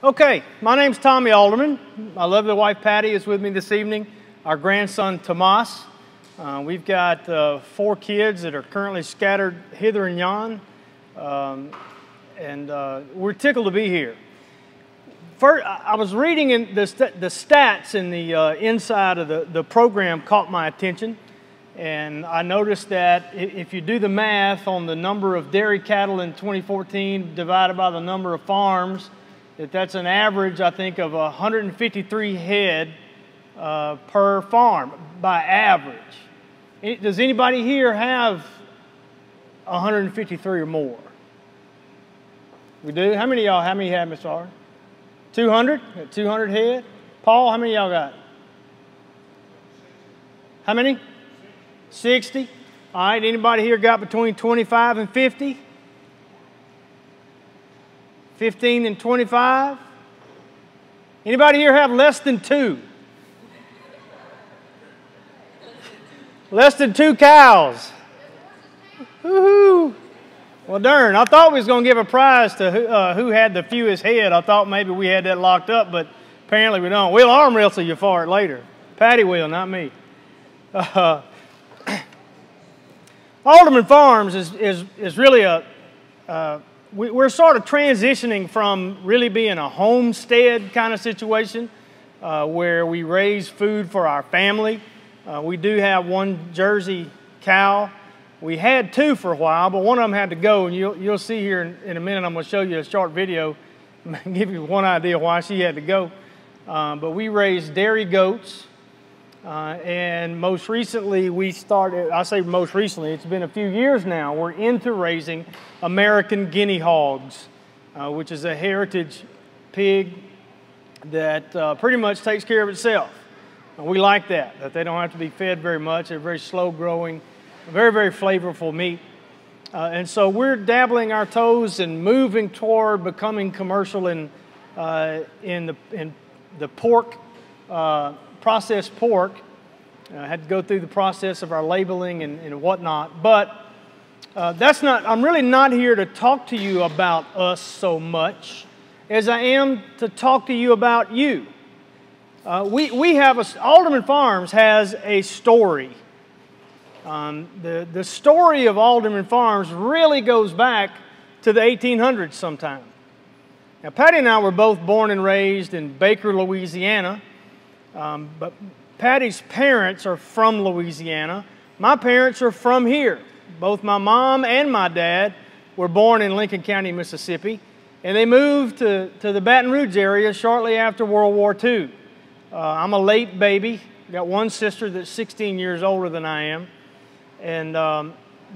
Okay, my name's Tommy Alderman. My lovely wife Patty is with me this evening. Our grandson Tomas. We've got 4 kids that are currently scattered hither and yon, and we're tickled to be here. First, I was reading in the stats in the inside of the program caught my attention, and I noticed that if you do the math on the number of dairy cattle in 2014 divided by the number of farms, that's an average, I think, of 153 head per farm by average. Does anybody here have 153 or more? We do? How many of y'all, how many have, Mr. R? 200? 200 head? Paul, how many of y'all got? How many? 60? All right, anybody here got between 25 and 50? 15 and 25? Anybody here have less than 2? Less than 2 cows. Woohoo! Well, darn, I thought we was going to give a prize to who had the fewest head. I thought maybe we had that locked up, but apparently we don't. We'll arm wrestle you for it later. Patty will, not me. Alderman Farms is really we're sort of transitioning from really being a homestead kind of situation where we raise food for our family. We do have 1 Jersey cow. We had 2 for a while, but one of them had to go, and you'll see here in a minute. I'm going to show you a short video and give you one idea why she had to go. But we raised dairy goats, and most recently we started, I say most recently, it's been a few years now, we're into raising American guinea hogs, which is a heritage pig that pretty much takes care of itself. And we like that they don't have to be fed very much. They're very slow growing, very, very flavorful meat. And so we're dabbling our toes and moving toward becoming commercial in the pork, processed pork. Had to go through the process of our labeling and whatnot. But I'm really not here to talk to you about us so much as I am to talk to you about you. Alderman Farms has a story. The story of Alderman Farms really goes back to the 1800s sometime. Now, Patty and I were both born and raised in Baker, Louisiana, but Patty's parents are from Louisiana. My parents are from here. Both my mom and my dad were born in Lincoln County, Mississippi, and they moved to the Baton Rouge area shortly after World War II. I'm a late baby. Got 1 sister that's 16 years older than I am. And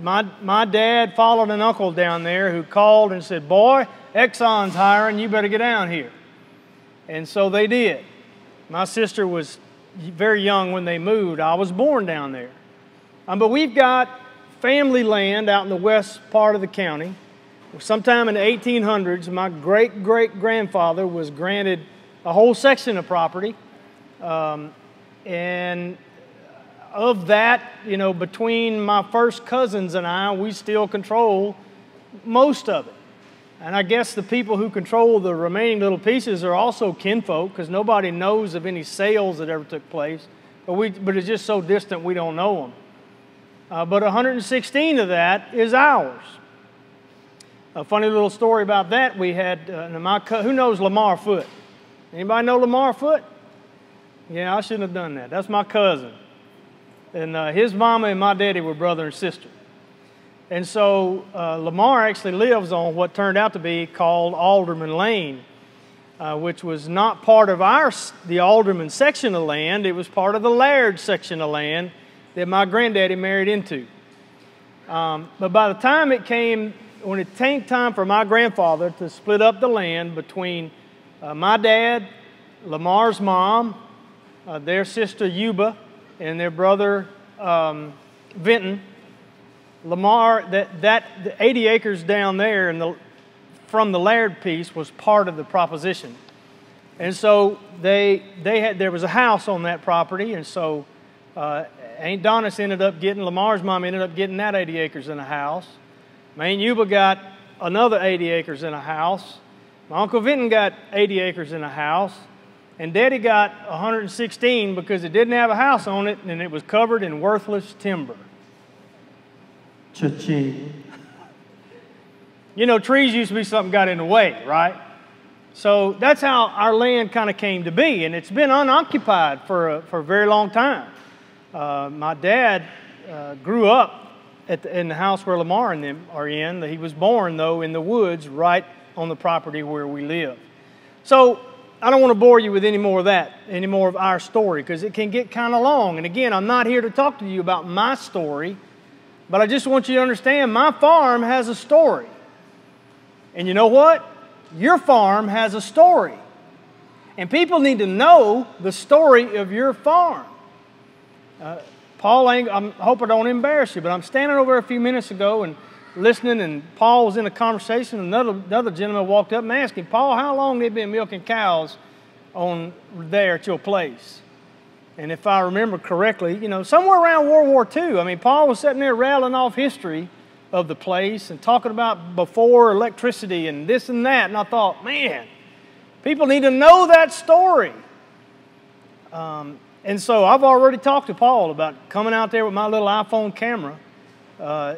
my dad followed an uncle down there who called and said, "Boy, Exxon's hiring, you better get down here." And so they did. My sister was very young when they moved. I was born down there. But we've got family land out in the west part of the county. Sometime in the 1800s, my great-great-grandfather was granted a whole section of property. And of that, you know, between my first cousins and I, we still control most of it. And I guess the people who control the remaining little pieces are also kinfolk, because nobody knows of any sales that ever took place. But it's just so distant we don't know them. But 116 of that is ours. A funny little story about that, we had, who knows Lamar Foote? Anybody know Lamar Foote? Yeah, I shouldn't have done that. That's my cousin. And his mama and my daddy were brother and sister. And so Lamar actually lives on what turned out to be called Alderman Lane, which was not part of the Alderman section of land. It was part of the Laird section of land that my granddaddy married into. But by the time when it came time for my grandfather to split up the land between my dad, Lamar's mom, their sister Yuba, and their brother Vinton, Lamar, the 80 acres down there from the Laird piece was part of the proposition. And so there was a house on that property, and so Aunt Donis Lamar's mom ended up getting that 80 acres in a house. My Aunt Yuba got another 80 acres in a house. My Uncle Vinton got 80 acres in a house, and Daddy got 116 because it didn't have a house on it, and it was covered in worthless timber. Cha-ching. You know, trees used to be something got in the way, right? So that's how our land kind of came to be, and it's been unoccupied for a very long time. My dad grew up in the house where Lamar and them are in. He was born, though, in the woods right on the property where we live. So I don't want to bore you with any more of that, any more of our story, because it can get kind of long. And again, I'm not here to talk to you about my story, but I just want you to understand my farm has a story. And you know what? Your farm has a story. And people need to know the story of your farm. Paul, I hope I don't embarrass you, but I'm standing over there a few minutes ago and listening, and Paul was in a conversation. Another gentleman walked up and asked him, Paul, how long have they been milking cows on there at your place? And if I remember correctly, you know, somewhere around World War II. I mean, Paul was sitting there rattling off history of the place and talking about before electricity and this and that. And I thought, man, people need to know that story. And so I've already talked to Paul about coming out there with my little iPhone camera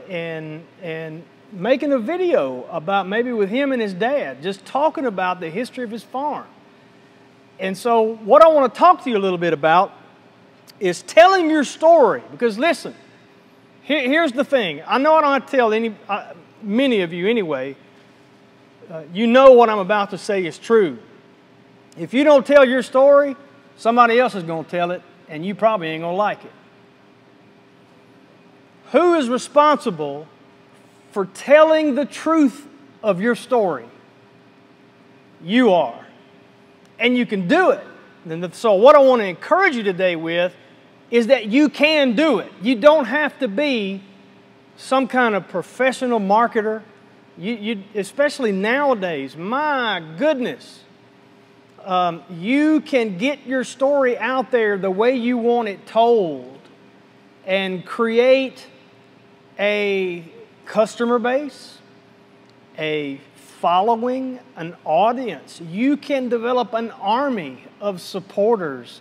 and making a video about maybe with him and his dad, just talking about the history of his farm. And so what I want to talk to you a little bit about is telling your story. Because listen, here's the thing. I know I don't have to tell many of you anyway. You know what I'm about to say is true. If you don't tell your story, somebody else is going to tell it, and you probably ain't going to like it. Who is responsible for telling the truth of your story? You are. And you can do it. So what I want to encourage you today with is that you can do it. You don't have to be some kind of professional marketer. Especially nowadays, my goodness. You can get your story out there the way you want it told and create a customer base, a following, an audience. You can develop an army of supporters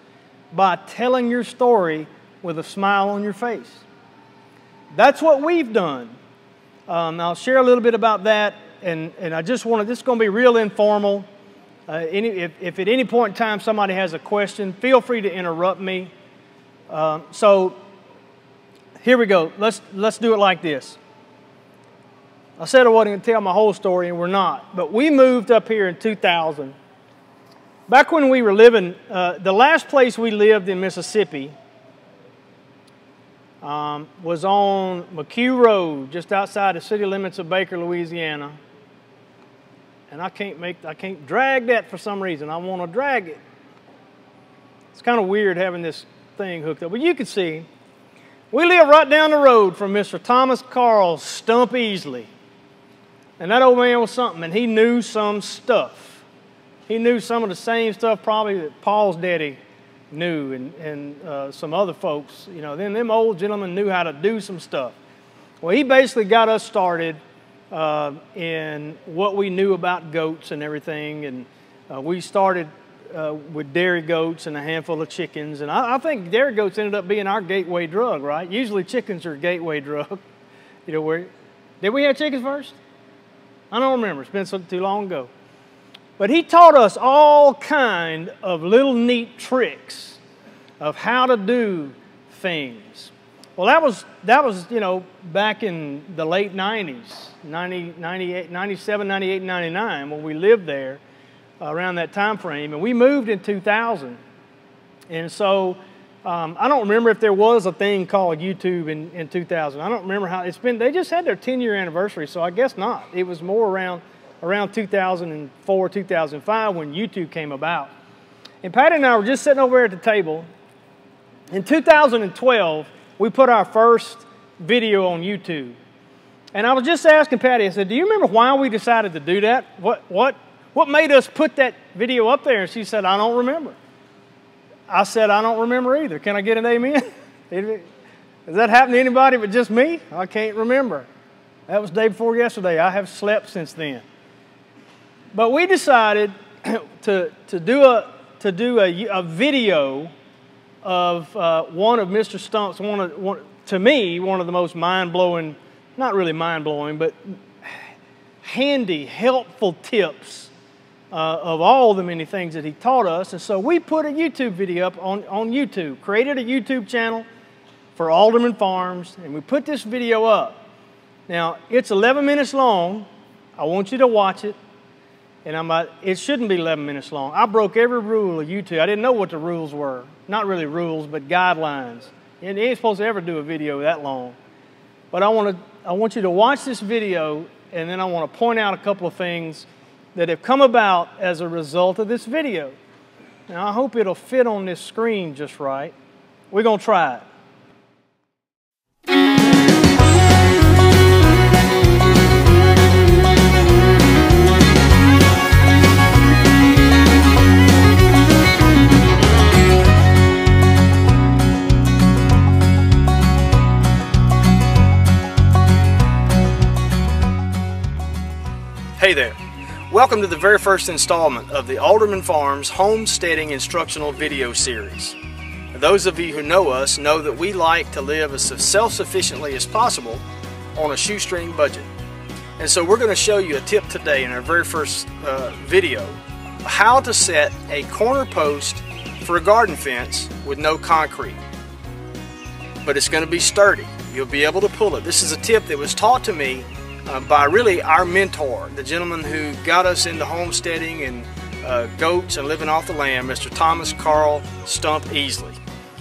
by telling your story with a smile on your face. That's what we've done. I'll share a little bit about that, and I just want to, this is going to be real informal. If at any point in time somebody has a question, feel free to interrupt me. So here we go. Let's do it like this. I said I wasn't going to tell my whole story, and we're not. But we moved up here in 2000. Back when we were living, the last place we lived in Mississippi was on McHugh Road, just outside the city limits of Baker, Louisiana. And I can't drag that for some reason. I want to drag it. It's kind of weird having this thing hooked up. But you can see, we live right down the road from Mr. Thomas Carl's Stump Easley. And that old man was something, and he knew some stuff. He knew some of the same stuff probably that Paul's daddy knew, and some other folks. You know, then them old gentlemen knew how to do some stuff. Well, he basically got us started in what we knew about goats and everything, and we started with dairy goats and a handful of chickens, and I think dairy goats ended up being our gateway drug, right? Usually chickens are a gateway drug. You know, did we have chickens first? I don't remember. It's been too long ago. But he taught us all kind of little neat tricks of how to do things. Well, that was you know, back in the late 90s, 97, 98, 99, when we lived there around that time frame. And we moved in 2000. And so I don't remember if there was a thing called YouTube in 2000. I don't remember how it's been. They just had their 10-year anniversary, so I guess not. It was more around 2004, 2005 when YouTube came about. And Patty and I were just sitting over there at the table. In 2012, we put our first video on YouTube. And I was just asking Patty, I said, do you remember why we decided to do that? What made us put that video up there? And she said, I don't remember. I said, I don't remember either. Can I get an amen? Does that happen to anybody but just me? I can't remember. That was the day before yesterday. I have slept since then. But we decided to do a video of one of Mr. Stump's, to me, one of the most mind-blowing, not really mind-blowing, but handy, helpful tips of all the many things that he taught us. And so we put a YouTube video up on YouTube, created a YouTube channel for Alderman Farms, and we put this video up. Now, it's 11 minutes long. I want you to watch it. And it shouldn't be 11 minutes long. I broke every rule of YouTube. I didn't know what the rules were. Not really rules, but guidelines. And you ain't supposed to ever do a video that long. But I want you to watch this video, and then I want to point out a couple of things that have come about as a result of this video. Now, I hope it'll fit on this screen just right. We're going to try it. Hey there. Welcome to the very first installment of the Alderman Farms Homesteading Instructional Video Series. Those of you who know us know that we like to live as self-sufficiently as possible on a shoestring budget. And so we're going to show you a tip today in our very first video, how to set a corner post for a garden fence with no concrete. But it's going to be sturdy. You'll be able to pull it. This is a tip that was taught to me by really our mentor, the gentleman who got us into homesteading and goats and living off the land, Mr. Thomas Carl Stump Easley.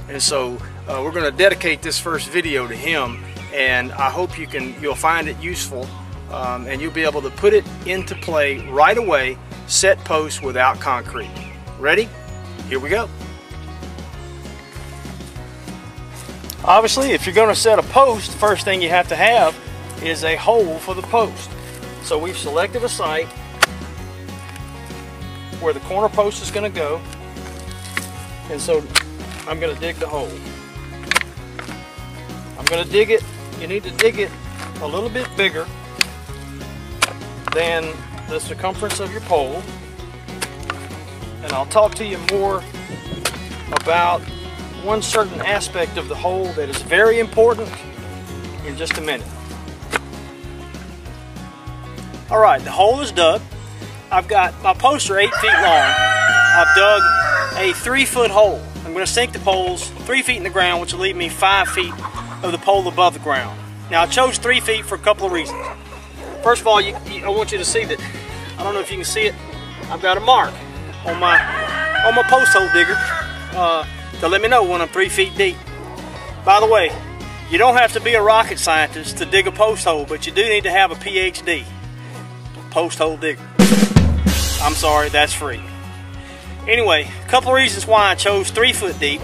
And so we're going to dedicate this first video to him, and I hope you'll find it useful, and you'll be able to put it into play right away, set posts without concrete. Ready? Here we go. Obviously, if you're going to set a post, the first thing you have to have is a hole for the post. So we've selected a site where the corner post is going to go, and so I'm going to dig the hole. I'm going to dig it. You need to dig it a little bit bigger than the circumference of your pole, and I'll talk to you more about one certain aspect of the hole that is very important in just a minute. Alright, the hole is dug. I've got, my posts are 8 feet long. I've dug a 3-foot hole. I'm going to sink the poles 3 feet in the ground, which will leave me 5 feet of the pole above the ground. Now, I chose 3 feet for a couple of reasons. First of all, I want you to see that, I don't know if you can see it, I've got a mark on my post hole digger to let me know when I'm 3 feet deep. By the way, you don't have to be a rocket scientist to dig a post hole, but you do need to have a PhD. Post hole digger. I'm sorry, that's free. Anyway, a couple of reasons why I chose 3 foot deep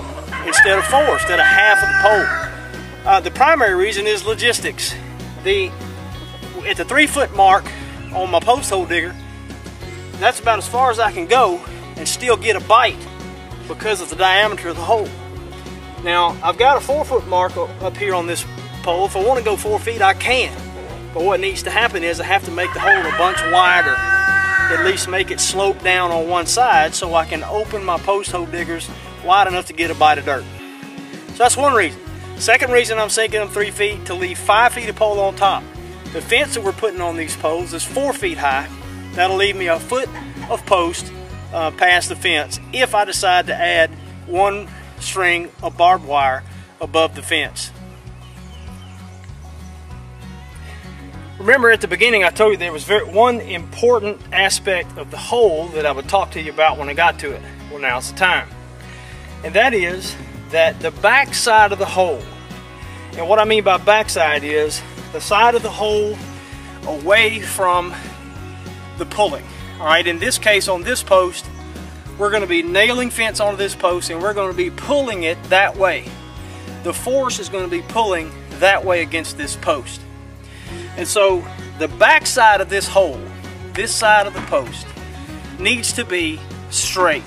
instead of 4, instead of half of the pole. The primary reason is logistics. At the 3 foot mark on my post hole digger, that's about as far as I can go and still get a bite because of the diameter of the hole. Now, I've got a 4 foot mark up here on this pole. If I want to go 4 feet, I can. But what needs to happen is I have to make the hole a bunch wider, at least make it slope down on one side so I can open my post hole diggers wide enough to get a bite of dirt. So that's one reason. Second reason I'm sinking them 3 feet, to leave 5 feet of pole on top. The fence that we're putting on these poles is 4 feet high. That'll leave me a foot of post past the fence if I decide to add 1 string of barbed wire above the fence. Remember at the beginning I told you there was one important aspect of the hole that I would talk to you about when I got to it. Well, now's the time. And that is that the back side of the hole, and what I mean by backside is the side of the hole away from the pulling. Alright, in this case on this post, we're going to be nailing fence onto this post and we're going to be pulling it that way. The force is going to be pulling that way against this post. And so the back side of this hole, this side of the post, needs to be straight.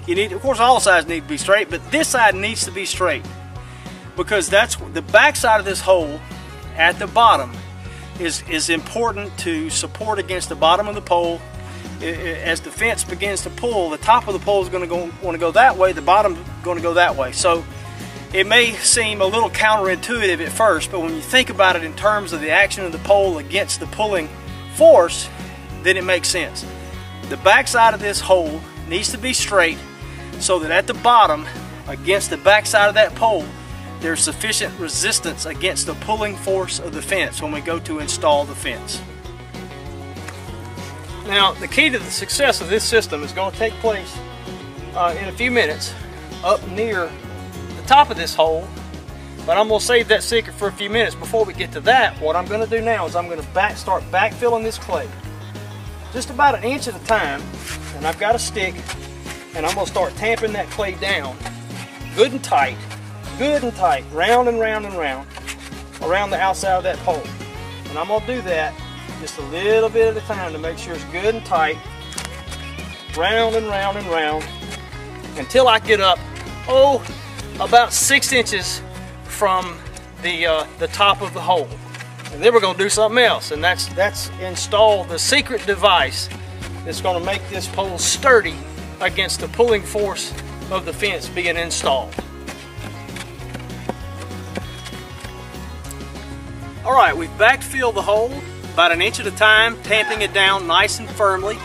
Of course all sides need to be straight, but this side needs to be straight, because that's the back side of this hole at the bottom is important to support against the bottom of the pole as the fence begins to pull, the top of the pole is going to want to go that way, the bottom is going to go that way. So it may seem a little counterintuitive at first, but when you think about it in terms of the action of the pole against the pulling force, then it makes sense. The back side of this hole needs to be straight so that at the bottom, against the back side of that pole, there's sufficient resistance against the pulling force of the fence when we go to install the fence. Now, the key to the success of this system is going to take place in a few minutes up near the top of this hole, but I'm going to save that secret for a few minutes. Before we get to that, what I'm going to do now is I'm going to start backfilling this clay just about an inch at a time, and I've got a stick, and I'm going to start tamping that clay down good and tight, round and round and round around the outside of that pole. And I'm going to do that just a little bit at a time to make sure it's good and tight, round and round and round, until I get up, about 6 inches from the top of the hole. And then we're going to do something else, and that's install the secret device that's going to make this pole sturdy against the pulling force of the fence being installed. All right, we've backfilled the hole about an inch at a time, tamping it down nice and firmly,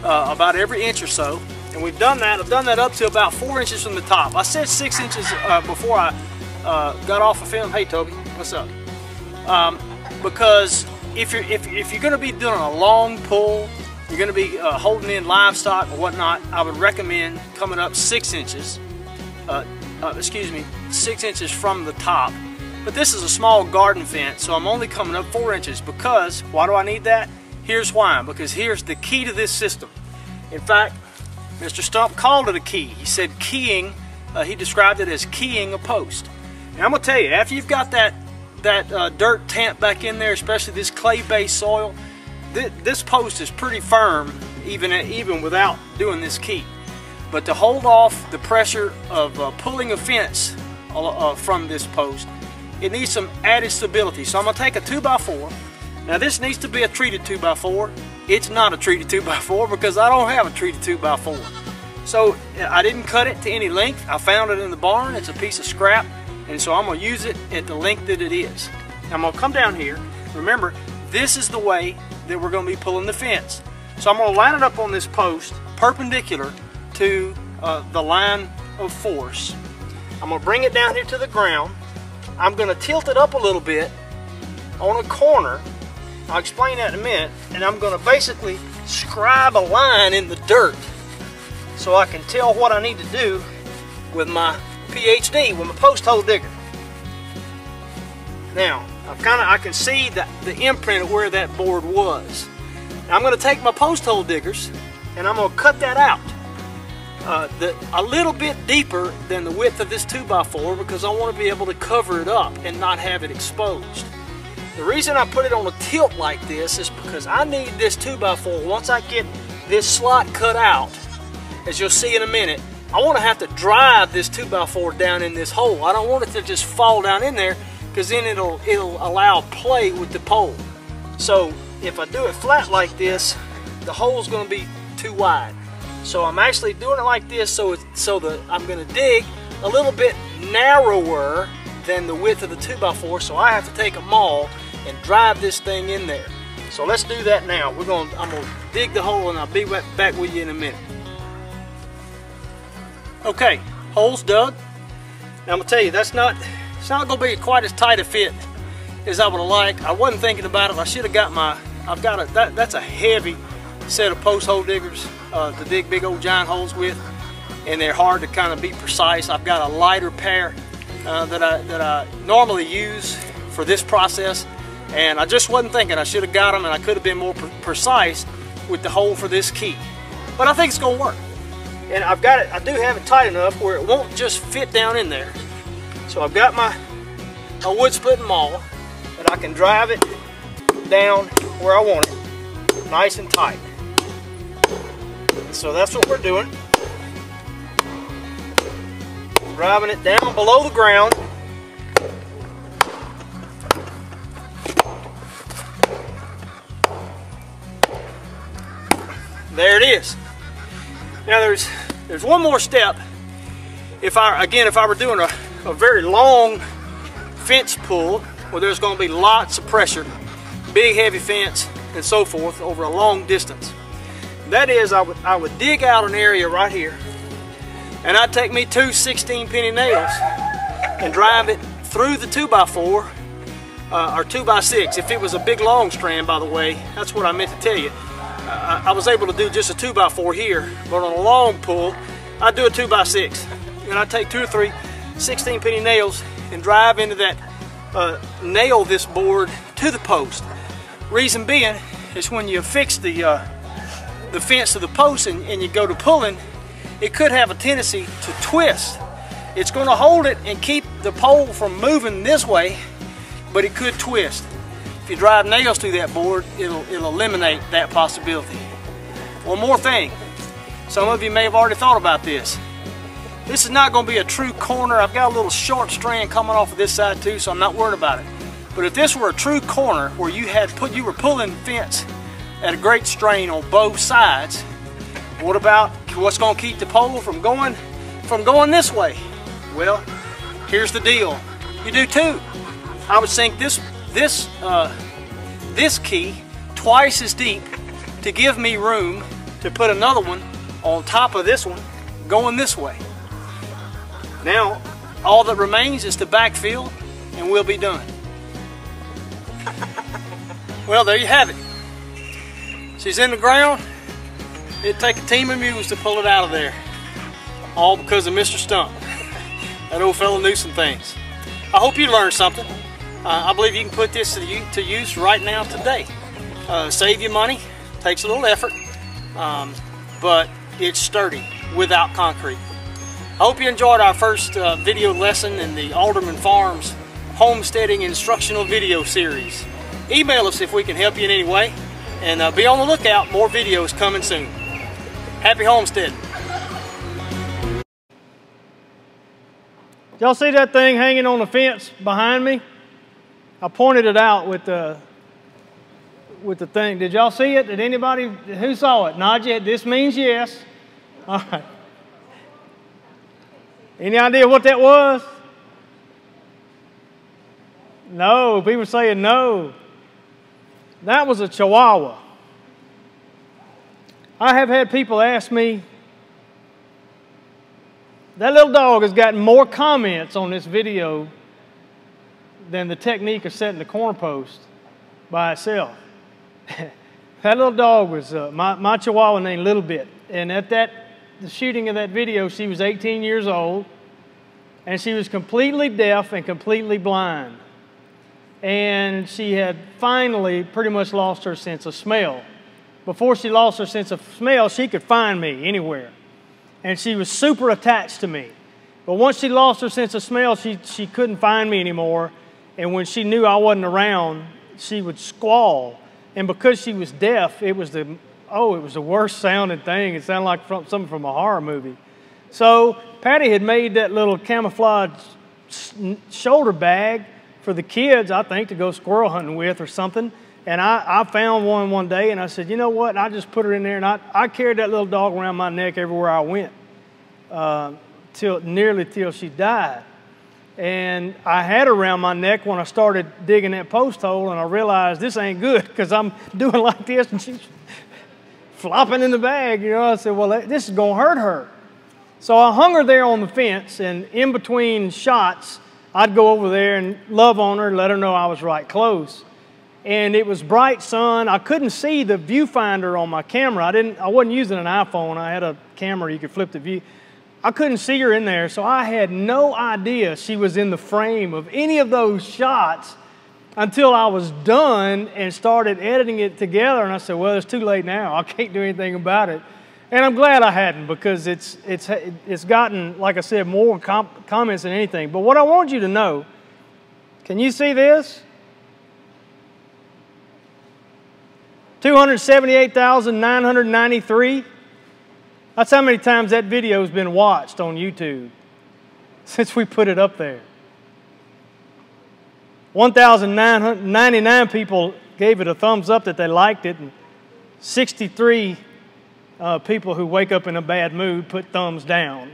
about every inch or so. And we've done that. I've done that up to about 4 inches from the top. I said 6 inches before I got off of film. Hey, Toby, what's up? Because if you're going to be doing a long pull, you're going to be holding in livestock or whatnot, I would recommend coming up 6 inches. 6 inches from the top. But this is a small garden fence, so I'm only coming up 4 inches. Because, why do I need that? Here's why. Because here's the key to this system. In fact, Mr. Stump called it a key. He said keying, he described it as keying a post. And I'm going to tell you, after you've got that dirt tamped back in there, especially this clay-based soil, this post is pretty firm even without doing this key. But to hold off the pressure of pulling a fence from this post, it needs some added stability. So I'm going to take a 2x4. Now this needs to be a treated 2x4. It's not a treated 2x4 because I don't have a treated 2x4. So I didn't cut it to any length. I found it in the barn. It's a piece of scrap. And so I'm going to use it at the length that it is. I'm going to come down here. Remember, this is the way that we're going to be pulling the fence. So I'm going to line it up on this post perpendicular to the line of force. I'm going to bring it down here to the ground. I'm going to tilt it up a little bit on a corner. I'll explain that in a minute. And I'm going to basically scribe a line in the dirt so I can tell what I need to do with my PhD, with my post hole digger. Now, I can see the imprint of where that board was. Now I'm going to take my post hole diggers and I'm going to cut that out a little bit deeper than the width of this 2x4 because I want to be able to cover it up and not have it exposed. The reason I put it on a tilt like this is because I need this 2x4, once I get this slot cut out, as you'll see in a minute, I want to have to drive this 2x4 down in this hole. I don't want it to just fall down in there because then it'll allow play with the pole. So if I do it flat like this, the hole's going to be too wide. So I'm actually doing it like this so that I'm going to dig a little bit narrower than the width of the 2x4. So I have to take a maul and drive this thing in there. So let's do that now. I'm going to dig the hole and I'll be back with you in a minute. Okay, hole's dug. Now I'm going to tell you, it's not going to be quite as tight a fit as I would have liked. I wasn't thinking about it. I should have got that's a heavy set of post hole diggers to dig big old giant holes with, and they're hard to kind of be precise. I've got a lighter pair that I normally use for this process, and I just wasn't thinking. I should have got them, and I could have been more precise with the hole for this key. But I think it's going to work. And I've got it, I do have it tight enough where it won't just fit down in there. So I've got my wood splitting maul, and I can drive it down where I want it, nice and tight. So that's what we're doing. Driving it down below the ground. there it is. Now there's one more step. If I were doing a very long fence pull where there's going to be lots of pressure, big heavy fence and so forth over a long distance, that is, I would dig out an area right here, and I'd take me two 16-penny nails and drive it through the 2x4 or 2x6. If it was a big long strand, by the way, that's what I meant to tell you. I was able to do just a 2x4 here, but on a long pull, I'd do a 2x6. And I'd take 2 or 3 16-penny nails and drive into that, nail this board to the post. Reason being is when you fix the fence to the post and you go to pulling, it could have a tendency to twist. It's going to hold it and keep the pole from moving this way, but it could twist. If you drive nails through that board, it'll eliminate that possibility. One more thing. Some of you may have already thought about this. This is not going to be a true corner. I've got a little short strand coming off of this side too, so I'm not worried about it. But if this were a true corner where you were pulling fence at a great strain on both sides, what's going to keep the pole from going this way? Well, here's the deal. You do too. I would sink this key twice as deep to give me room to put another one on top of this one going this way. Now, all that remains is to backfill and we'll be done. Well, there you have it. She's in the ground. It'd take a team of mules to pull it out of there. All because of Mr. Stump. That old fella knew some things. I hope you learned something. I believe you can put this to use right now today. Save you money, takes a little effort, but it's sturdy without concrete. I hope you enjoyed our first video lesson in the Alderman Farms Homesteading Instructional Video Series. Email us if we can help you in any way, and be on the lookout, more videos coming soon. Happy homesteading. Y'all see that thing hanging on the fence behind me? I pointed it out with the thing. Did y'all see it? Did anybody, who saw it? Nod your head. This means yes. All right. Any idea what that was? No, people saying no. That was a Chihuahua. I have had people ask me, that little dog has gotten more comments on this video than the technique of setting the corner post by itself. That little dog was my Chihuahua named Little Bit. And at the shooting of that video, she was 18 years old, and she was completely deaf and completely blind. And she had finally pretty much lost her sense of smell. Before she lost her sense of smell, she could find me anywhere. And she was super attached to me. But once she lost her sense of smell, she couldn't find me anymore. And when she knew I wasn't around, she would squall. And because she was deaf, it was the worst sounding thing. It sounded like something from a horror movie. So Patty had made that little camouflage shoulder bag for the kids, I think, to go squirrel hunting with or something. And I found one day, and I said, you know what? And I just put her in there, and I carried that little dog around my neck everywhere I went nearly till she died. And I had her around my neck when I started digging that post hole, and I realized this ain't good because I'm doing like this, and she's flopping in the bag. You know, I said, well, this is going to hurt her. So I hung her there on the fence, and in between shots, I'd go over there and love on her and let her know I was right close. And it was bright sun. I couldn't see the viewfinder on my camera. I wasn't using an iPhone. I had a camera you could flip the view. I couldn't see her in there, so I had no idea she was in the frame of any of those shots until I was done and started editing it together. And I said, well, it's too late now. I can't do anything about it. And I'm glad I hadn't, because it's gotten, like I said, more comments than anything. But what I want you to know, can you see this? 278,993. That's how many times that video has been watched on YouTube since we put it up there. 1,999 people gave it a thumbs up that they liked it, and 63 people who wake up in a bad mood put thumbs down.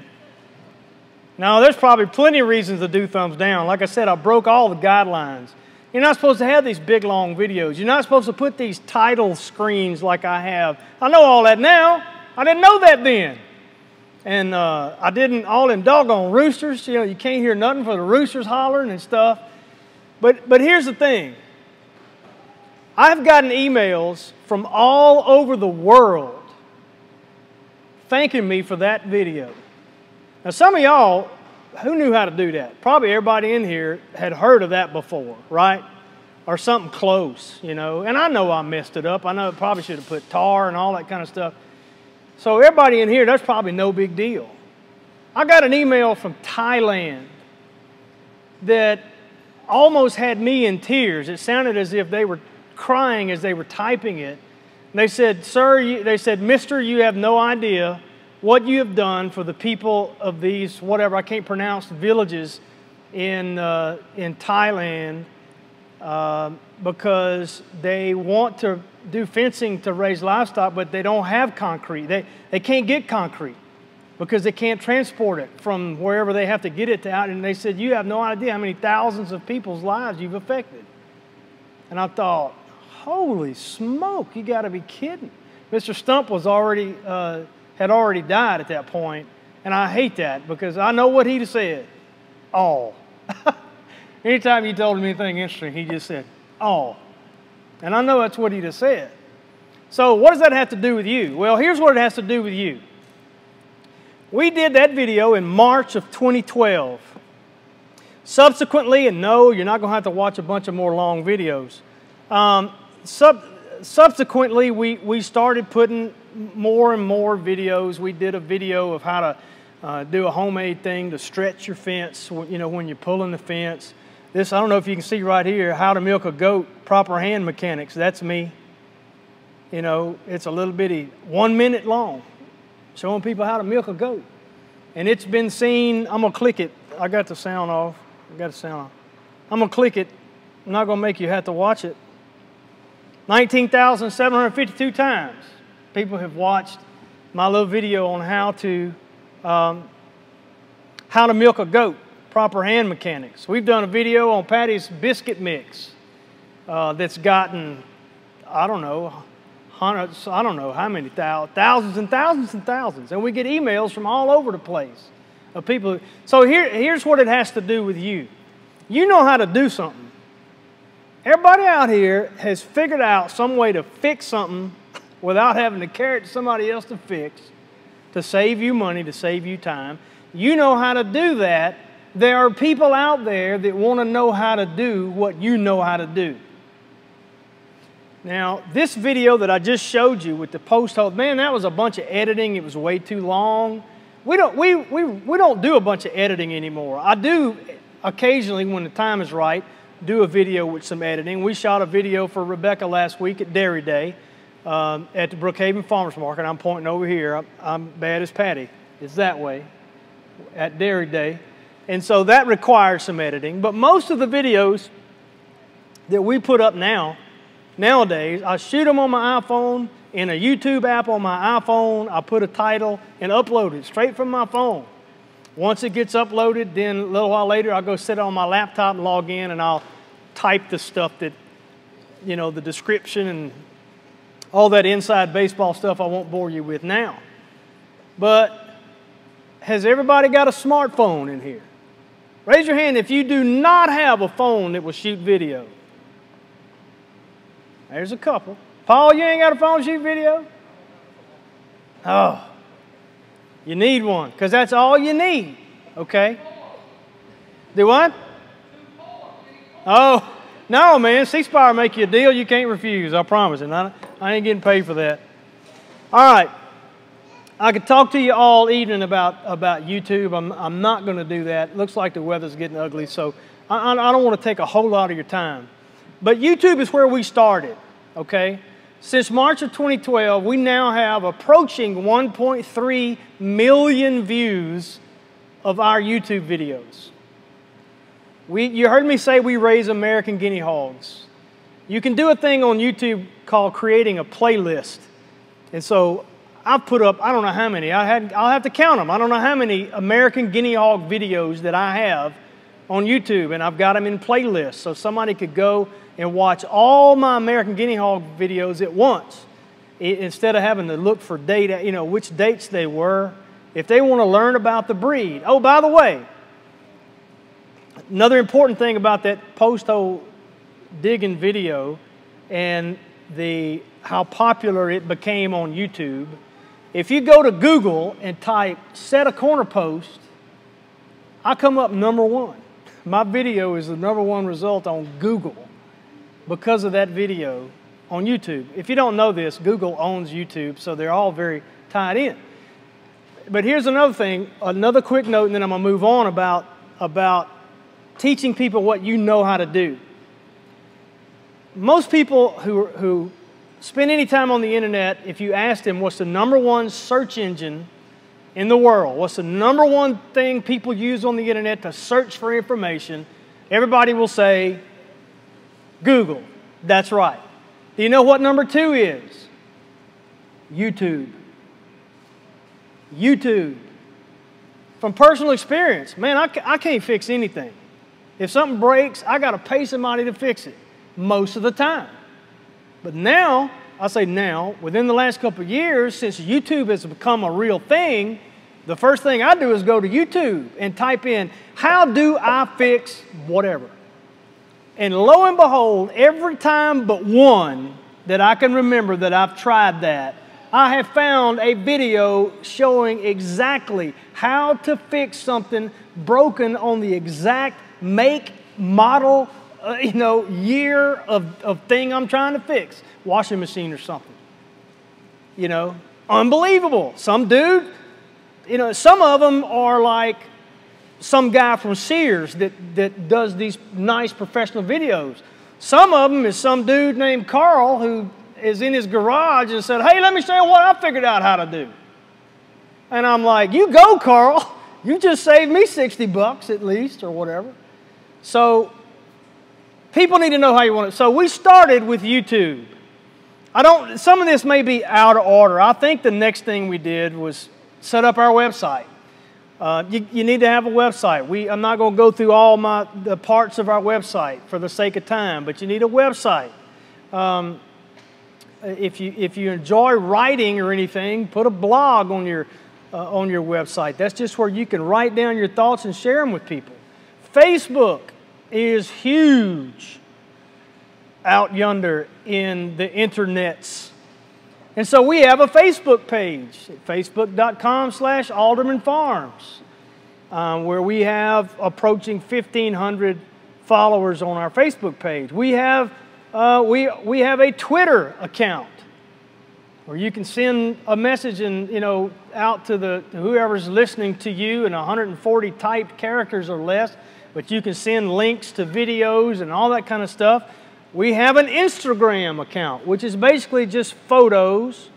Now, there's probably plenty of reasons to do thumbs down. Like I said, I broke all the guidelines. You're not supposed to have these big, long videos. You're not supposed to put these title screens like I have. I know all that now. I didn't know that then. And I didn't, all them doggone roosters, you know, you can't hear nothing for the roosters hollering and stuff. But here's the thing. I've gotten emails from all over the world thanking me for that video. Now, some of y'all, who knew how to do that? Probably everybody in here had heard of that before, right? Or something close, you know. And I know I messed it up. I know I probably should have put tar and all that kind of stuff. So everybody in here, that's probably no big deal. I got an email from Thailand that almost had me in tears. It sounded as if they were crying as they were typing it. And they said, sir, they said, mister, you have no idea what you have done for the people of these, whatever, I can't pronounce, villages in Thailand because they want to do fencing to raise livestock, but they don't have concrete. They can't get concrete because they can't transport it from wherever they have to get it to out. And they said, you have no idea how many thousands of people's lives you've affected. And I thought, holy smoke, you got to be kidding. Mr. Stump was already... had already died at that point, and I hate that because I know what he'd have said. All. Anytime you told him anything interesting, he just said, all. And I know that's what he'd have said. So what does that have to do with you? Well, here's what it has to do with you. We did that video in March of 2012. Subsequently, and no, you're not going to have to watch a bunch of more long videos. Subsequently, we started putting more and more videos. We did a video of how to do a homemade thing to stretch your fence, you know, when you're pulling the fence. This, I don't know if you can see right here, how to milk a goat, proper hand mechanics. That's me. You know, it's a little bitty, 1 minute long, showing people how to milk a goat. And it's been seen, I'm going to click it. I got the sound off. I got the sound off. I'm going to click it. I'm not going to make you have to watch it. 19,752 times. People have watched my little video on how to milk a goat, proper hand mechanics. We've done a video on Patty's biscuit mix that's gotten, I don't know, hundreds, I don't know how many, thousands and thousands and thousands. And we get emails from all over the place of people. So here's what it has to do with you. You know how to do something. Everybody out here has figured out some way to fix something without having to carry it to somebody else to fix, to save you money, to save you time. You know how to do that. There are people out there that want to know how to do what you know how to do. Now, this video that I just showed you with the post hole, man, that was a bunch of editing. It was way too long. We don't do a bunch of editing anymore. I do occasionally, when the time is right, do a video with some editing. We shot a video for Rebecca last week at Dairy Day at the Brookhaven Farmers Market. I'm pointing over here. I'm bad as Patty. It's that way at Dairy Day. And so that requires some editing. But most of the videos that we put up nowadays, I shoot them on my iPhone, in a YouTube app on my iPhone. I put a title and upload it straight from my phone. Once it gets uploaded, then a little while later, I'll go sit on my laptop and log in, and I'll type the stuff that, you know, the description and all that inside baseball stuff I won't bore you with now. But has everybody got a smartphone in here? Raise your hand if you do not have a phone that will shoot video. There's a couple. Paul, you ain't got a phone to shoot video? Oh. You need one, because that's all you need, okay? Do what? Oh, no, man. C-Spire make you a deal you can't refuse, I promise. And I ain't getting paid for that. All right. I could talk to you all evening about YouTube. I'm not going to do that. It looks like the weather's getting ugly, so I don't want to take a whole lot of your time. But YouTube is where we started, okay? Since March of 2012, we now have approaching 1.3 million views of our YouTube videos. You heard me say we raise American guinea hogs. You can do a thing on YouTube called creating a playlist. And so I've put up, I don't know how many, I'll have to count them. I don't know how many American guinea hog videos that I have on YouTube, and I've got them in playlists, so somebody could go and watch all my American guinea hog videos at once, instead of having to look for data, you know, which dates they were, if they want to learn about the breed. Oh, by the way, another important thing about that post-hole digging video and how popular it became on YouTube, if you go to Google and type set a corner post, I come up #1. My video is the #1 result on Google because of that video on YouTube. If you don't know this, Google owns YouTube, so they're all very tied in. But here's another thing, another quick note, and then I'm going to move on about teaching people what you know how to do. Most people who spend any time on the internet, if you ask them what's the #1 search engine in the world, what's the #1 thing people use on the internet to search for information, everybody will say Google. That's right. Do you know what #2 is? YouTube. YouTube. From personal experience, man, I can't fix anything. If something breaks, I got to pay somebody to fix it most of the time. But now, I say now, within the last couple of years, since YouTube has become a real thing, the first thing I do is go to YouTube and type in, how do I fix whatever? And lo and behold, every time but one that I can remember that I've tried that, I have found a video showing exactly how to fix something broken on the exact make, model, year of thing I'm trying to fix. Washing machine or something. You know, unbelievable. Some dude, some of them are like some guy from Sears that does these nice professional videos. Some of them is some dude named Carl who is in his garage and said, hey, let me show you what I figured out how to do. And I'm like, you go, Carl. You just saved me $60 at least or whatever. So people need to know how you want it. So we started with YouTube. Some of this may be out of order. I think the next thing we did was set up our website. You need to have a website. I'm not going to go through all the parts of our website for the sake of time, but you need a website. If you enjoy writing or anything, put a blog on your website. That's just where you can write down your thoughts and share them with people. Facebook is huge out yonder in the internets. And so we have a Facebook page, facebook.com/Alderman Farms, where we have approaching 1,500 followers on our Facebook page. We have a Twitter account where you can send a message out to whoever's listening to you in 140 typed characters or less, but you can send links to videos and all that kind of stuff. We have an Instagram account, which is basically just photos.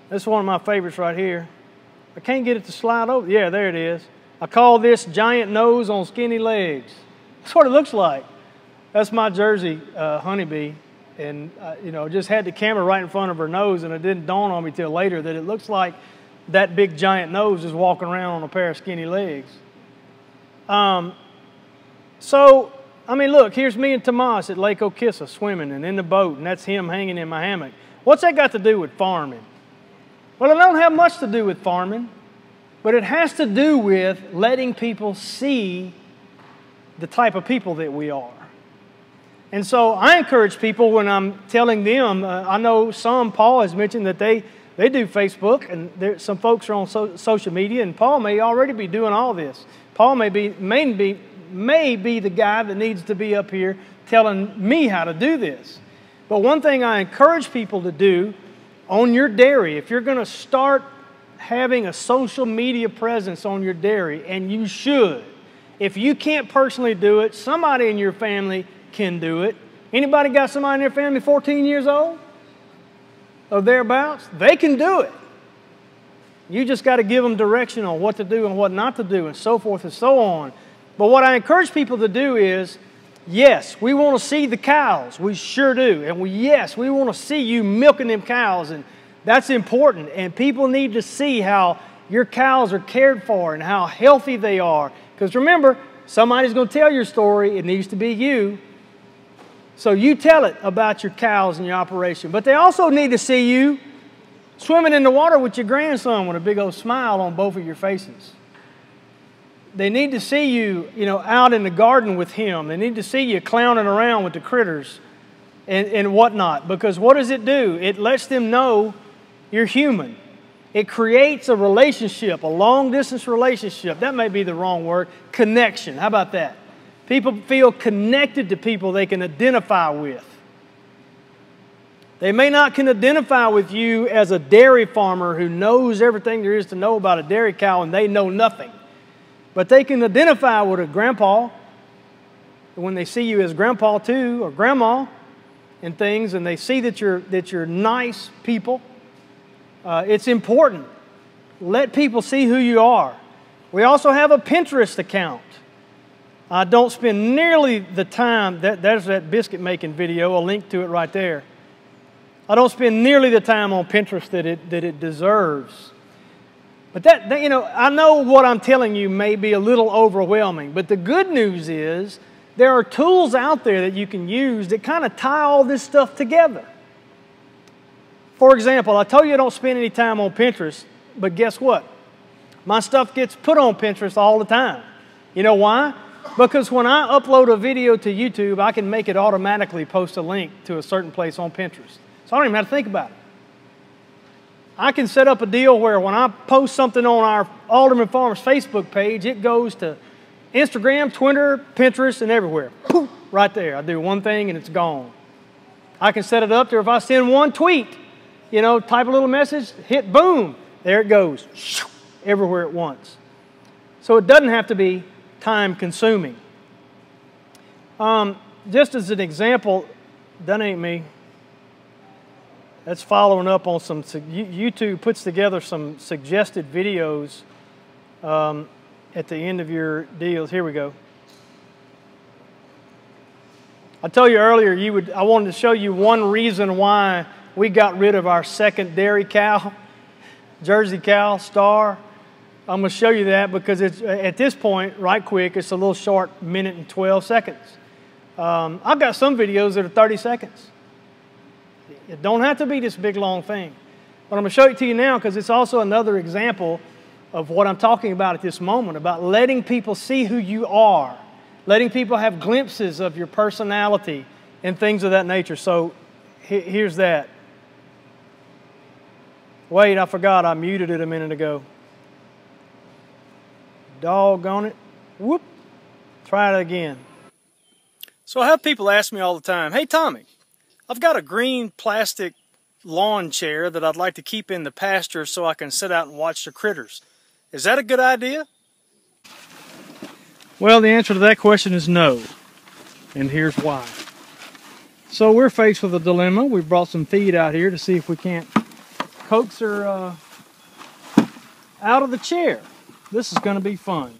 This is one of my favorites right here. I can't get it to slide over. Yeah, there it is. I call this giant nose on skinny legs. That's what it looks like. That's my Jersey honeybee. And, just had the camera right in front of her nose, and it didn't dawn on me till later that it looks like that big giant nose is walking around on a pair of skinny legs. Look, here's me and Tomas at Lake Okissa swimming and in the boat, and that's him hanging in my hammock. What's that got to do with farming? Well, it don't have much to do with farming, but it has to do with letting people see the type of people that we are. And so I encourage people when I'm telling them, I know Paul has mentioned that they do Facebook, and some folks are on social media, and Paul may already be doing all this. Paul may be the guy that needs to be up here telling me how to do this. But one thing I encourage people to do on your dairy, if you're going to start having a social media presence on your dairy, and you should, if you can't personally do it, somebody in your family can do it. Anybody got somebody in their family 14 years old or thereabouts? They can do it. You just got to give them direction on what to do and what not to do and so forth and so on. But what I encourage people to do is Yes, we want to see the cows. We sure do. And yes, we want to see you milking them cows. And that's important. And people need to see how your cows are cared for and how healthy they are. Because remember, somebody's going to tell your story. It needs to be you. So you tell it about your cows and your operation. But they also need to see you swimming in the water with your grandson with a big old smile on both of your faces. They need to see you, out in the garden with him. They need to see you clowning around with the critters and whatnot. Because what does it do? It lets them know you're human. It creates a relationship, a long-distance relationship. That may be the wrong word. Connection. How about that? People feel connected to people they can identify with. They may not can identify with you as a dairy farmer who knows everything there is to know about a dairy cow and they know nothing. But they can identify with a grandpa when they see you as grandpa too or grandma and things, and they see that you're nice people. It's important. Let people see who you are. We also have a Pinterest account. I don't spend nearly the time, there's that biscuit making video, I'll link to it right there. I don't spend nearly the time on Pinterest that it deserves. But I know what I'm telling you may be a little overwhelming, but the good news is there are tools out there that you can use that kind of tie all this stuff together. For example, I told you I don't spend any time on Pinterest, but guess what? My stuff gets put on Pinterest all the time. You know why? Because when I upload a video to YouTube, I can make it automatically post a link to a certain place on Pinterest. So I don't even have to think about it. I can set up a deal where when I post something on our Alderman Farms Facebook page, it goes to Instagram, Twitter, Pinterest, and everywhere. Poof, right there. I do one thing and it's gone. I can set it up to if I send one tweet, type a little message, hit boom, there it goes, everywhere at once. So it doesn't have to be time consuming. Just as an example, that ain't me. That's following up on some, YouTube puts together some suggested videos at the end of your deals. Here we go. I told you earlier I wanted to show you one reason why we got rid of our second dairy cow, Jersey cow, Star. I'm going to show you that because it's at this point, right quick, it's a little short, minute and 12 seconds. I've got some videos that are 30 seconds. It don't have to be this big, long thing. But I'm going to show it to you now because it's also another example of what I'm talking about at this moment, about letting people see who you are, letting people have glimpses of your personality and things of that nature. So here's that. Wait, I forgot I muted it a minute ago. Doggone it. Whoop. Try it again. So I have people ask me all the time, hey Tommy, I've got a green plastic lawn chair that I'd like to keep in the pasture so I can sit out and watch the critters. Is that a good idea? Well, the answer to that question is no. And here's why. So we're faced with a dilemma. We've brought some feed out here to see if we can't coax her out of the chair. This is going to be fun.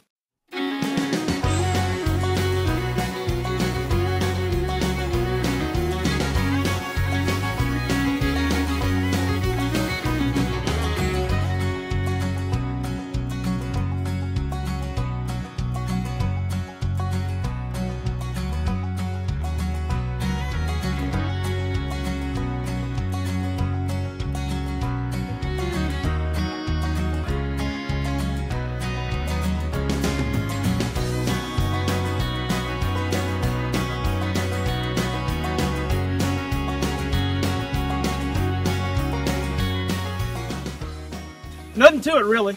Nothing to it, really.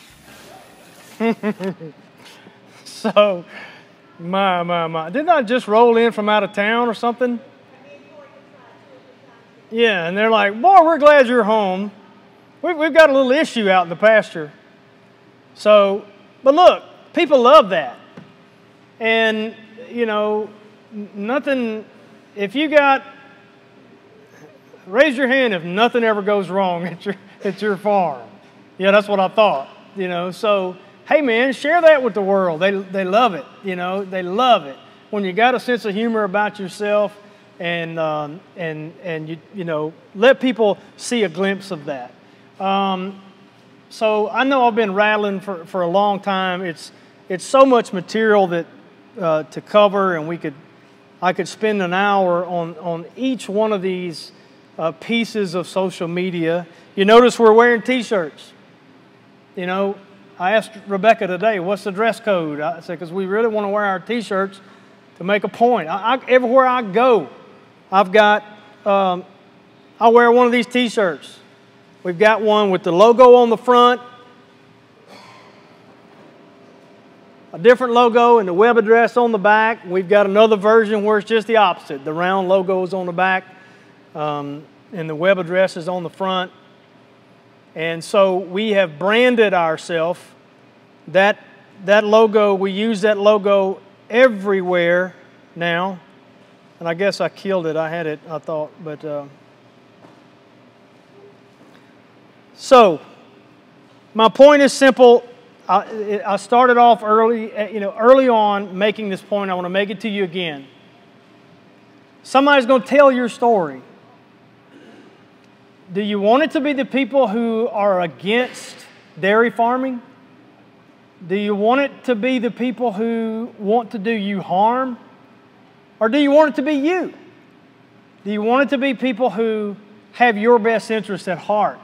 So, my. Didn't I just roll in from out of town or something? Yeah, and they're like, boy, we're glad you're home. We've got a little issue out in the pasture. So, but look, people love that. And, nothing, if you got, raise your hand if nothing ever goes wrong at your farm. Yeah, that's what I thought, So, hey man, share that with the world. They love it, they love it. when you got a sense of humor about yourself, and you know, let people see a glimpse of that. So I know I've been rattling for a long time. It's so much material that to cover, and I could spend an hour on each one of these pieces of social media. You notice we're wearing T-shirts. You know, I asked Rebecca today, what's the dress code? I said, because we really want to wear our T-shirts to make a point. Everywhere I go, I've got, I wear one of these T-shirts. We've got one with the logo on the front, a different logo and the web address on the back. We've got another version where it's just the opposite. The round logo is on the back, and the web address is on the front. And so we have branded ourselves. That logo, we use that logo everywhere now. And I guess I killed it. I had it, I thought. But so my point is simple. I started off early, early on making this point. I want to make it to you again. Somebody's going to tell your story. Do you want it to be the people who are against dairy farming? Do you want it to be the people who want to do you harm? Or do you want it to be you? Do you want it to be people who have your best interest at heart?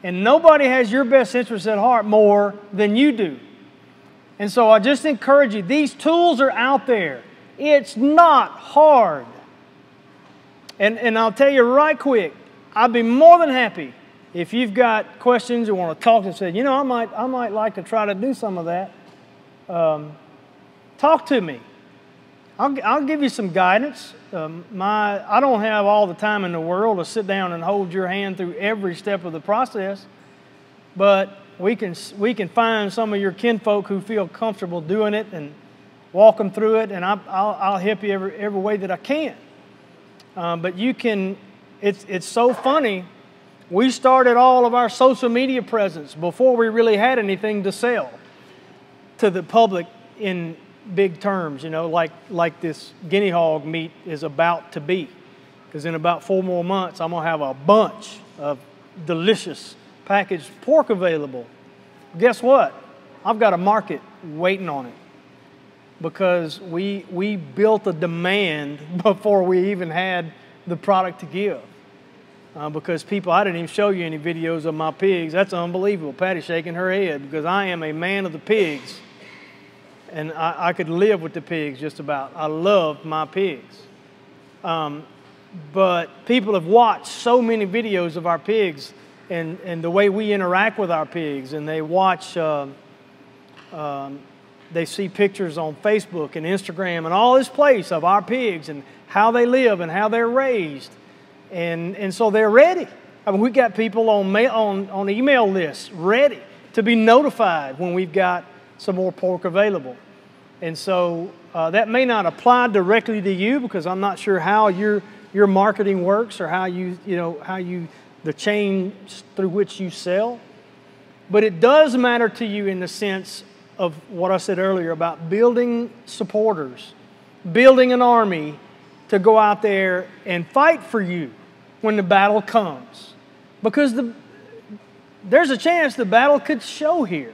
And nobody has your best interest at heart more than you do. And so I just encourage you, these tools are out there. It's not hard. And I'll tell you right quick, I'd be more than happy if you've got questions or want to talk and say, you know, I might like to try to do some of that. Talk to me. I'll give you some guidance. I don't have all the time in the world to sit down and hold your hand through every step of the process, but we can find some of your kinfolk who feel comfortable doing it and walk them through it, and I'll help you every way that I can. But you can. It's so funny. We started all of our social media presence before we really had anything to sell to the public in big terms, you know, like this guinea hog meat is about to be. Because in about 4 more months, I'm going to have a bunch of delicious packaged pork available. Guess what? I've got a market waiting on it because we built a demand before we even had the product to give. Because people, I didn't even show you any videos of my pigs. That's unbelievable. Patty's shaking her head because I am a man of the pigs. And I could live with the pigs just about. I love my pigs. But people have watched so many videos of our pigs and the way we interact with our pigs. And they watch, they see pictures on Facebook and Instagram and all this place of our pigs and how they live and how they're raised. And so they're ready. I mean, we got people on email lists ready to be notified when we've got some more pork available. And so that may not apply directly to you because I'm not sure how your marketing works or how the chain through which you sell. But it does matter to you in the sense of what I said earlier about building supporters, building an army to go out there and fight for you when the battle comes. Because there's a chance the battle could show here.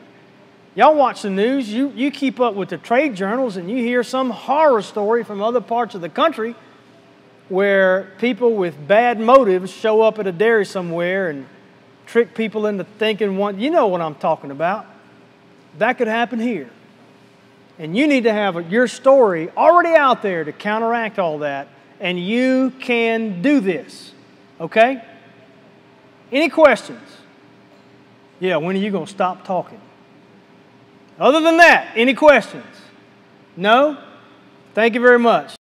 Y'all watch the news, you keep up with the trade journals and you hear some horror story from other parts of the country where people with bad motives show up at a dairy somewhere and trick people into thinking you know what I'm talking about. That could happen here. And you need to have your story already out there to counteract all that. And you can do this. Okay? Any questions? Yeah, when are you going to stop talking? Other than that, any questions? No? Thank you very much.